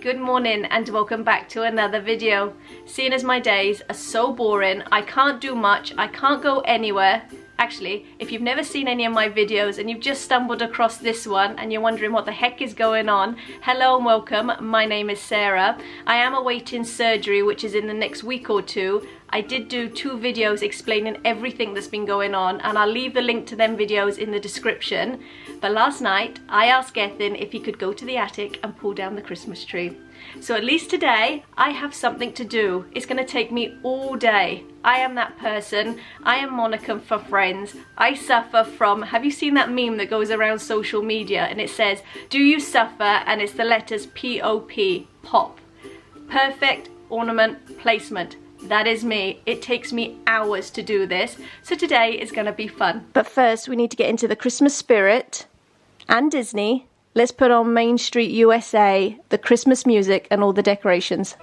good morning and welcome back to another video. Seeing as my days are so boring, I can't do much, I can't go anywhere. Actually, if you've never seen any of my videos and you've just stumbled across this one and you're wondering what the heck is going on, hello and welcome, my name is Sarah. I am awaiting surgery, which is in the next week or two. I did do 2 videos explaining everything that's been going on, and I'll leave the link to them videos in the description. But last night, I asked Gethin if he could go to the attic and pull down the Christmas tree. So at least today, I have something to do. It's going to take me all day. I am that person. I am Monica for Friends. I suffer from, have you seen that meme that goes around social media and it says, do you suffer? And it's the letters P-O-P, pop. Perfect ornament placement. That is me. It takes me hours to do this. So today is going to be fun. But first, we need to get into the Christmas spirit and Disney. Let's put on Main Street USA, the Christmas music and all the decorations.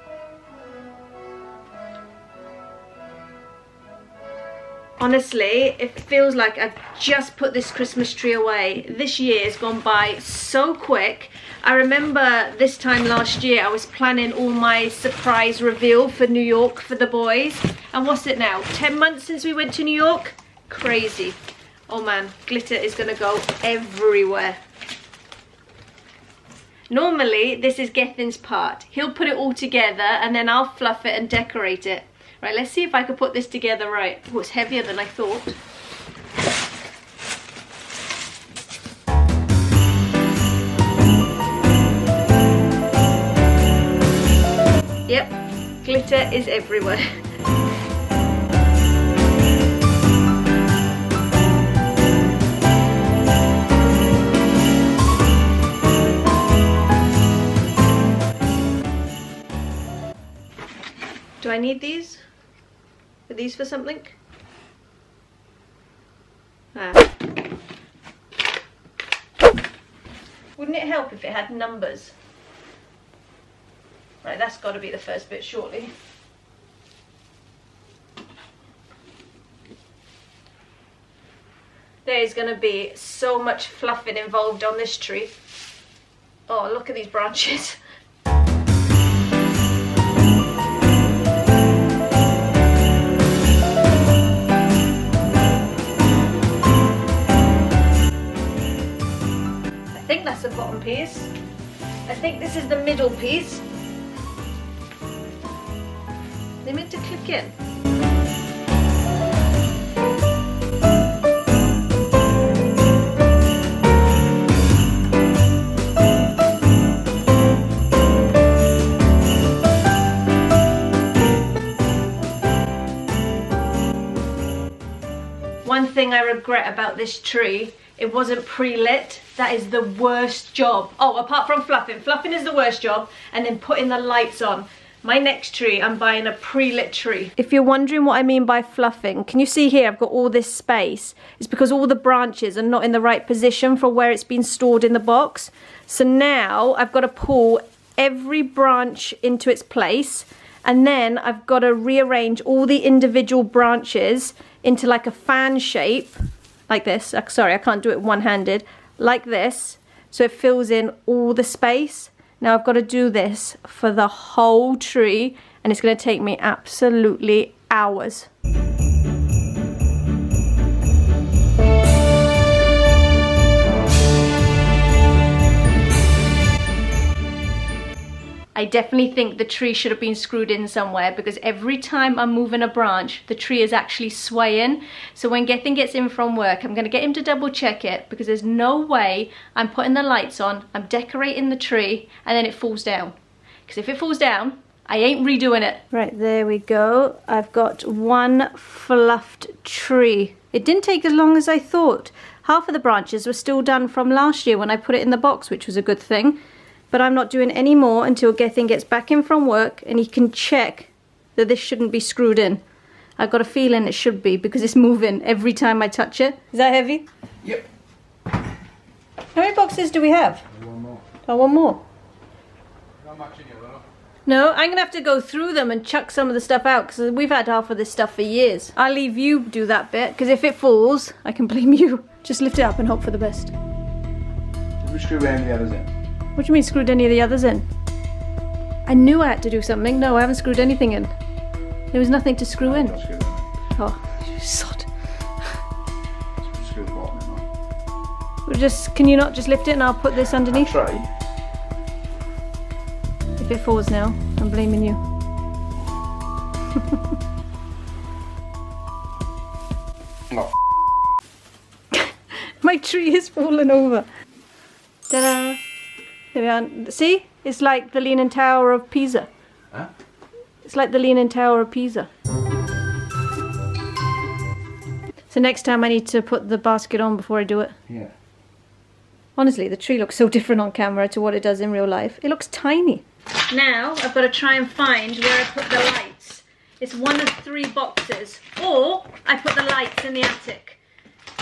Honestly, it feels like I've just put this Christmas tree away. This year has gone by so quick. I remember this time last year I was planning all my surprise reveal for New York for the boys. And what's it now? 10 months since we went to New York? Crazy. Oh man, glitter is gonna go everywhere. Normally, this is Gethin's part. He'll put it all together and then I'll fluff it and decorate it. Right, let's see if I can put this together right. Oh, it's heavier than I thought. Yep, glitter is everywhere. Do I need these? Are these for something? Ah. Wouldn't it help if it had numbers? Right, that's got to be the first bit, surely. There is going to be so much fluffing involved on this tree. Oh, look at these branches. I think that's the bottom piece. I think this is the middle piece. They meant to click in. One thing I regret about this tree, it wasn't pre-lit. That is the worst job. Oh, apart from fluffing. Fluffing is the worst job, and then putting the lights on. My next tree, I'm buying a pre-lit tree. If you're wondering what I mean by fluffing, can you see here I've got all this space? It's because all the branches are not in the right position for where it's been stored in the box. So now I've got to pull every branch into its place, and then I've got to rearrange all the individual branches into like a fan shape, like this. Sorry, I can't do it one-handed. Like this, so it fills in all the space. Now I've got to do this for the whole tree, and it's going to take me absolutely hours. I definitely think the tree should have been screwed in somewhere, because every time I'm moving a branch, the tree is actually swaying. So when Gethin gets in from work, I'm going to get him to double check it, because there's no way I'm putting the lights on, I'm decorating the tree, and then it falls down. Because if it falls down, I ain't redoing it. Right, there we go. I've got one fluffed tree. It didn't take as long as I thought. Half of the branches were still done from last year when I put it in the box, which was a good thing. But I'm not doing any more until Gethin gets back in from work and he can check that this shouldn't be screwed in. I've got a feeling it should be, because it's moving every time I touch it. Is that heavy? Yep. How many boxes do we have? One more. Oh, one more. Not much in here, though. No, I'm going to have to go through them and chuck some of the stuff out, because we've had half of this stuff for years. I'll leave you do that bit, because if it falls, I can blame you. Just lift it up and hope for the best. Have we screwed any of the others in? What do you mean screwed any of the others in? I knew I had to do something. No, I haven't screwed anything in. There was nothing to screw in. Oh, you sod. Screw the bottom in, man. We'll just, can you not just lift it and I'll put this underneath? Try. If it falls now, I'm blaming you. Oh. My tree is falling over. Ta-da! There we are. See? It's like the Leaning Tower of Pisa. Huh? It's like the Leaning Tower of Pisa. So next time I need to put the basket on before I do it. Yeah. Honestly, the tree looks so different on camera to what it does in real life. It looks tiny. Now I've got to try and find where I put the lights. It's one of 3 boxes. Or I put the lights in the attic.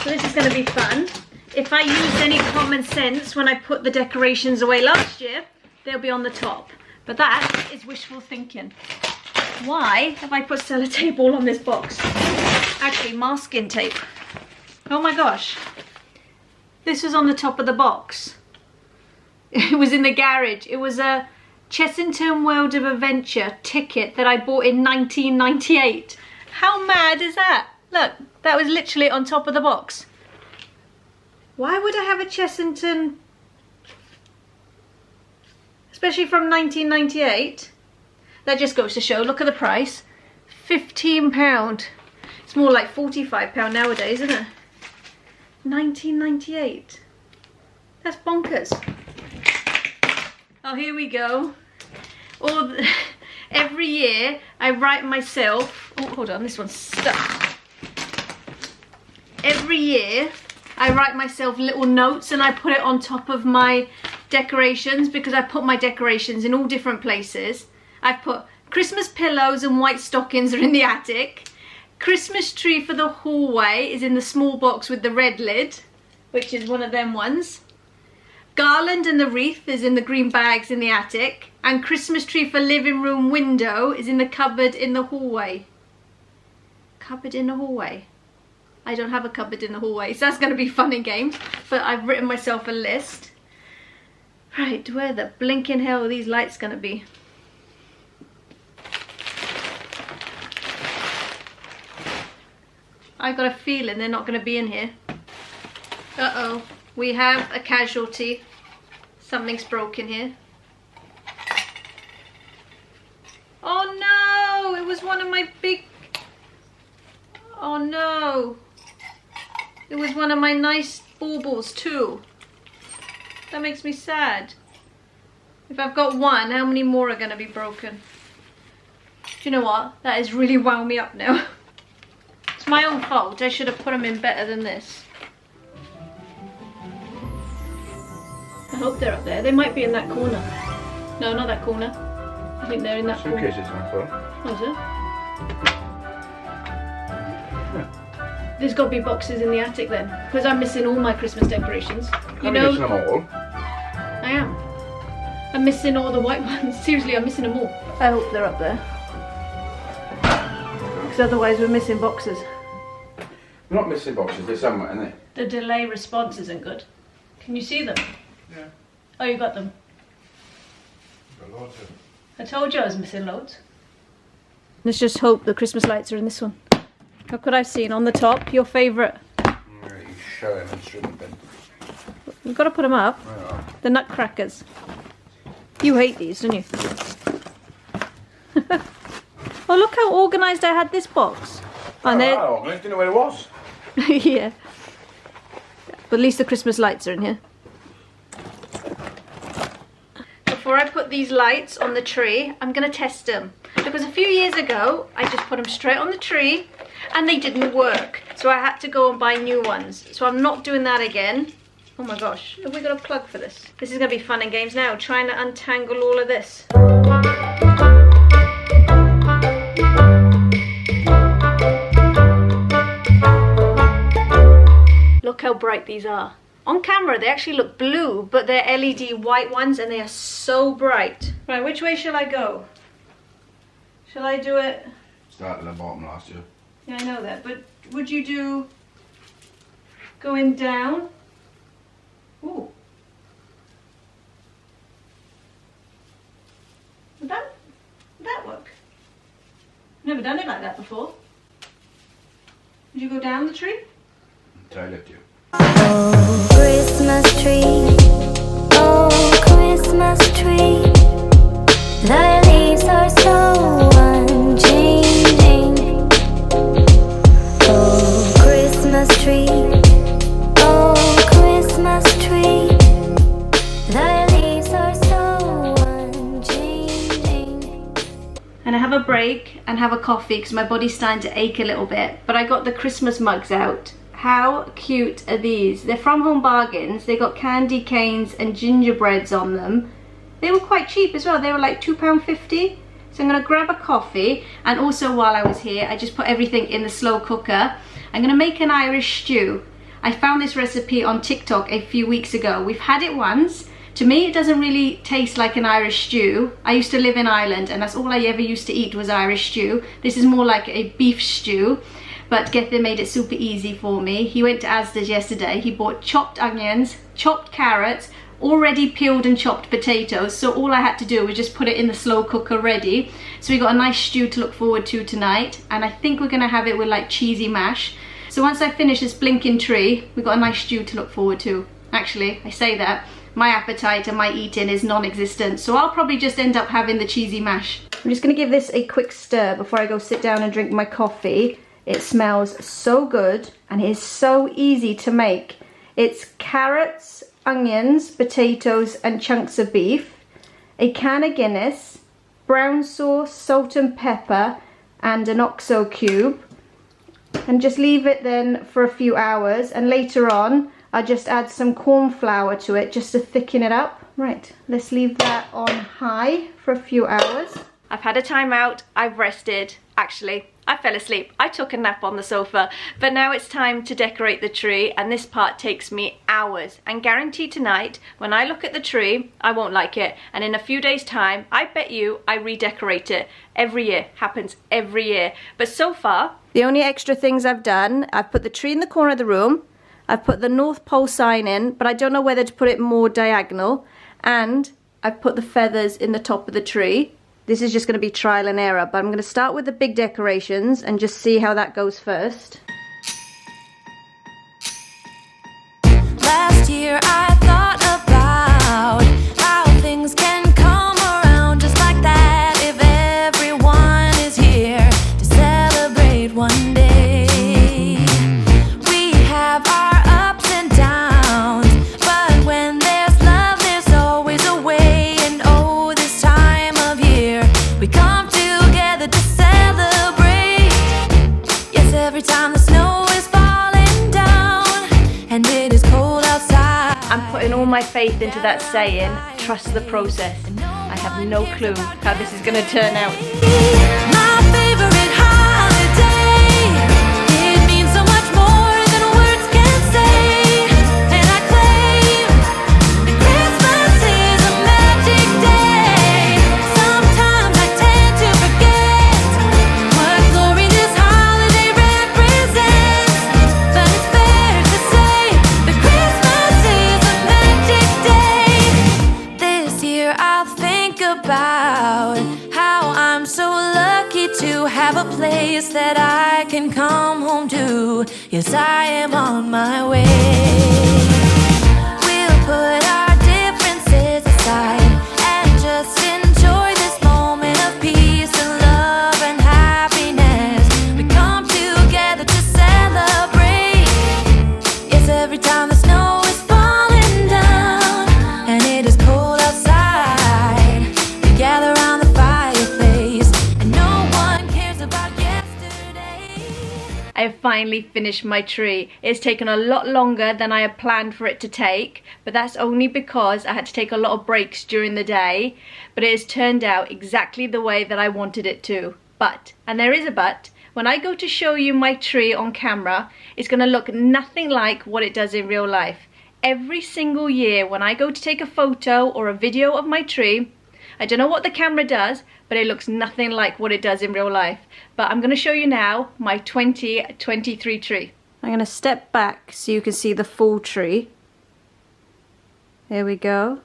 So this is going to be fun. If I used any common sense when I put the decorations away last year, they'll be on the top. But that is wishful thinking. Why have I put sellotape all on this box? Actually, masking tape. Oh my gosh. This was on the top of the box. It was in the garage. It was a Chessington World of Adventure ticket that I bought in 1998. How mad is that? Look, that was literally on top of the box. Why would I have a Chessington, especially from 1998? That just goes to show, look at the price. £15. It's more like £45 nowadays, isn't it? 1998. That's bonkers. Oh, here we go. Every year I write myself, oh hold on, this one's stuck. Every year I write myself little notes and I put it on top of my decorations, because I put my decorations in all different places. I've put Christmas pillows and white stockings are in the attic. Christmas tree for the hallway is in the small box with the red lid, which is one of them ones. Garland and the wreath is in the green bags in the attic. And Christmas tree for living room window is in the cupboard in the hallway. Cupboard in the hallway. I don't have a cupboard in the hallway, so that's going to be fun and games. But I've written myself a list. Right, where the blinking hell are these lights going to be? I've got a feeling they're not going to be in here. Uh-oh. We have a casualty. Something's broken here. Oh no! It was one of my big... Oh no! It was one of my nice baubles too. That makes me sad. If I've got one, how many more are going to be broken? Do you know what? That has really wound me up now. It's my own fault. I should have put them in better than this. I hope they're up there. They might be in that corner. No, not that corner. I think they're in that corner. Suitcases in my phone. Oh, is it? There's got to be boxes in the attic then, because I'm missing all my Christmas decorations. You know, missing them all. I am. I'm missing all the white ones. Seriously, I'm missing them all. I hope they're up there, because otherwise we're missing boxes. We're not missing boxes. They're somewhere, aren't they? The delay response isn't good. Can you see them? Yeah. Oh, you got them. Got loads of them. I told you I was missing loads. Let's just hope the Christmas lights are in this one. Look what I've seen on the top. Your favourite. You show him and shouldn't have been. You've got to put them up. Oh. The nutcrackers. You hate these, don't you? Oh, look how organised I had this box. And I didn't know where it was. Yeah. But at least the Christmas lights are in here. Before I put these lights on the tree, I'm going to test them. Because a few years ago, I just put them straight on the tree and they didn't work. So I had to go and buy new ones. So I'm not doing that again. Oh my gosh, have we got a plug for this? This is going to be fun and games now, trying to untangle all of this. Look how bright these are. On camera they actually look blue, but they're LED white ones and they are so bright. Right, which way shall I go? Shall I do it? Started at the bottom last year. Yeah, I know that, but would you do going down? Ooh. Would that done it like that before. Would you go down the tree? Try lift you. Oh, Christmas tree. Oh, Christmas tree. The leaves are so unchanging. Oh, Christmas tree. Oh, Christmas tree. The leaves are so unchanging. And I have a break and have a coffee because my body's starting to ache a little bit. But I got the Christmas mugs out. How cute are these? They're from Home Bargains. They got candy canes and gingerbreads on them. They were quite cheap as well. They were like £2.50. So I'm gonna grab a coffee, and also while I was here, I just put everything in the slow cooker. I'm gonna make an Irish stew. I found this recipe on TikTok a few weeks ago. We've had it once. To me, it doesn't really taste like an Irish stew. I used to live in Ireland and that's all I ever used to eat was Irish stew. This is more like a beef stew. But Gethin made it super easy for me. He went to Asda's yesterday. He bought chopped onions, chopped carrots, already peeled and chopped potatoes. So all I had to do was just put it in the slow cooker ready. So we got a nice stew to look forward to tonight. And I think we're gonna have it with like cheesy mash. So once I finish this blinking tree, we've got a nice stew to look forward to. Actually, I say that, my appetite and my eating is non-existent. So I'll probably just end up having the cheesy mash. I'm just gonna give this a quick stir before I go sit down and drink my coffee. It smells so good and it is so easy to make. It's carrots, onions, potatoes and chunks of beef, a can of Guinness, brown sauce, salt and pepper and an OXO cube, and just leave it then for a few hours, and later on I'll just add some corn flour to it just to thicken it up. Right, let's leave that on high for a few hours. I've had a time out, I've rested. Actually, I fell asleep. I took a nap on the sofa, but now it's time to decorate the tree, and this part takes me hours. And guaranteed tonight, when I look at the tree, I won't like it. And in a few days' time, I bet you I redecorate it. Every year, happens every year. But so far, the only extra things I've done, I've put the tree in the corner of the room, I've put the North Pole sign in, but I don't know whether to put it more diagonal, and I've put the feathers in the top of the tree. This is just going to be trial and error, but I'm going to start with the big decorations and just see how that goes first. Last year I thought about how things can come around just like that if everyone is here to celebrate one day. We have our ups and downs, but when there's love there's always a way. And oh, this time of year we come together to celebrate. Yes, every time the snow is falling down and it is cold outside, I'm putting all my faith into that saying, trust the process. I have no clue how this is going to turn out. my favorite holiday. It means so much more than words can say. And I claim that Christmas is a magic day. Sometimes I tend to forget what glory this holiday represents, but it's fair to say that Christmas is a magic day. This year I'll think about how I'm so lucky to have a place that I can come home to. Yes, I am on my way. We'll put our differences aside and just enjoy this moment of peace and love and happiness. We come together to celebrate. Yes, every time the snow is falling down and it is cold outside, we gather around the fireplace and no one cares about yesterday. I have finally finished my tree. It's taken a lot longer than I had planned for it to take, but that's only because I had to take a lot of breaks during the day, but it has turned out exactly the way that I wanted it to. But, and there is a but, when I go to show you my tree on camera, it's going to look nothing like what it does in real life. Every single year when I go to take a photo or a video of my tree, I don't know what the camera does, but it looks nothing like what it does in real life. But I'm going to show you now my 2023 tree. I'm going to step back so you can see the full tree. There we go.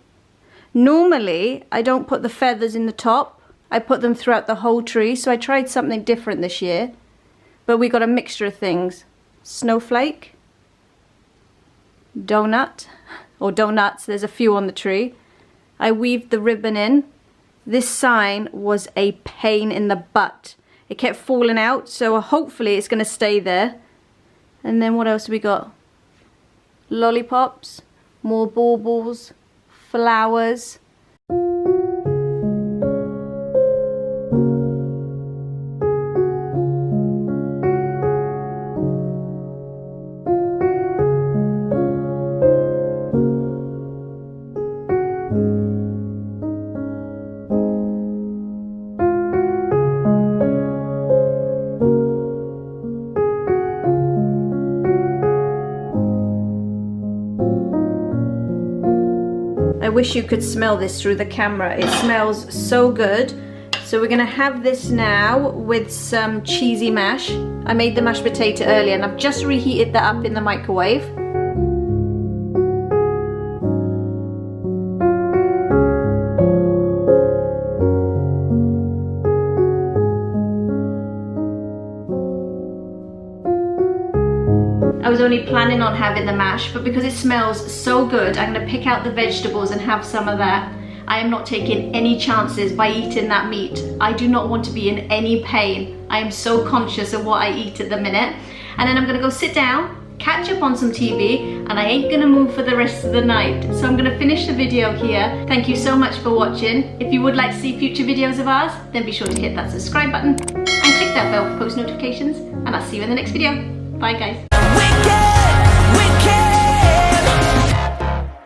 Normally, I don't put the feathers in the top. I put them throughout the whole tree, so I tried something different this year. But we got a mixture of things. Snowflake, donut, or donuts, there's a few on the tree. I weaved the ribbon in. This sign was a pain in the butt. It kept falling out, so hopefully it's going to stay there. And then what else do we got? Lollipops, more baubles, flowers. I wish you could smell this through the camera. It smells so good. So we're gonna have this now with some cheesy mash. I made the mashed potato earlier and I've just reheated that up in the microwave. I was only planning on having the mash, but because it smells so good, I'm going to pick out the vegetables and have some of that. I am not taking any chances by eating that meat. I do not want to be in any pain. I am so conscious of what I eat at the minute. And then I'm going to go sit down, catch up on some TV, and I ain't going to move for the rest of the night. So I'm going to finish the video here. Thank you so much for watching. If you would like to see future videos of ours, then be sure to hit that subscribe button and click that bell for post notifications. And I'll see you in the next video. Bye guys.